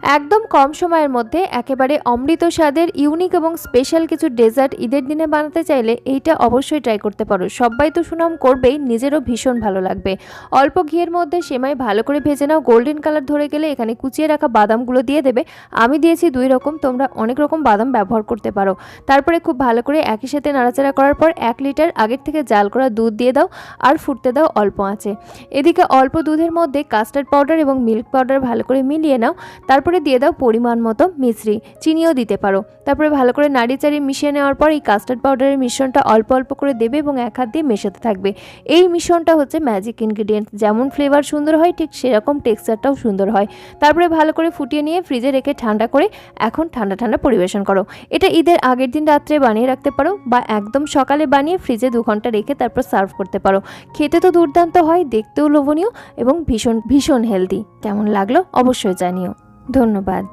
একদম কম সময়ের মধ্যে একেবারে অমৃত স্বাদের ইউনিক এবং স্পেশাল কিছু ডেজার্ট ঈদের দিনে বানাতে চাইলে এইটা অবশ্যই ট্রাই করতে পারো। সবাই তো সুনাম করবেই, নিজেরও ভীষণ ভালো লাগবে। অল্প ঘিয়ের মধ্যে সেমাই ভালো করে ভেজে নাও, গোল্ডেন কালার ধরে গেলে এখানে কুচিয়ে রাখা বাদামগুলো দিয়ে দেবে। আমি দিয়েছি 2 রকম, তোমরা অনেক রকম বাদাম ব্যবহার করতে পারো। তারপরে খুব ভালো করে একই সাথে নাড়াচাড়া করার পর 1 লিটার আগের থেকে জাল করা দুধ দিয়ে দাও আর ফুটতে দাও অল্প আঁচে। এদিকে অল্প দুধের মধ্যে কাস্টার্ড পাউডার এবং মিল্ক পাউডার ভালো করে মিলিয়ে নাও। তারপরে দিয়ে দাও পরিমাণ মতো মিশ্রি, চিনিও দিতে পারো। তারপরে ভালো করে নাড়িয়ে চাড়িয়ে মিশিয়ে নেওয়ার পর এই কাস্টার্ড পাউডারের মিশ্রণটা অল্প অল্প করে দেবে এবং এক হাত দিয়ে মেশাতে থাকবে। এই মিশ্রণটা হচ্ছে ম্যাজিক ইনগ্রিডিয়েন্ট, যেমন ফ্লেভার সুন্দর হয় ঠিক সেরকম টেক্সচারটাও সুন্দর হয়। তারপরে ভালো করে ফুটিয়ে নিয়ে ফ্রিজে রেখে ঠান্ডা করে এখন ঠান্ডা ঠান্ডা পরিবেশন করো। এটা ঈদের আগের দিন রাত্রে বানিয়ে রাখতে পারো বা একদম সকালে বানিয়ে ফ্রিজে 2 ঘন্টা রেখে তারপর সার্ভ করতে পারো। খেতে তো দুর্দান্ত হয়, দেখতেও লোভনীয় এবং ভীষণ ভীষণ হেলদি। কেমন লাগলো অবশ্যই জানিও। ধন্যবাদ।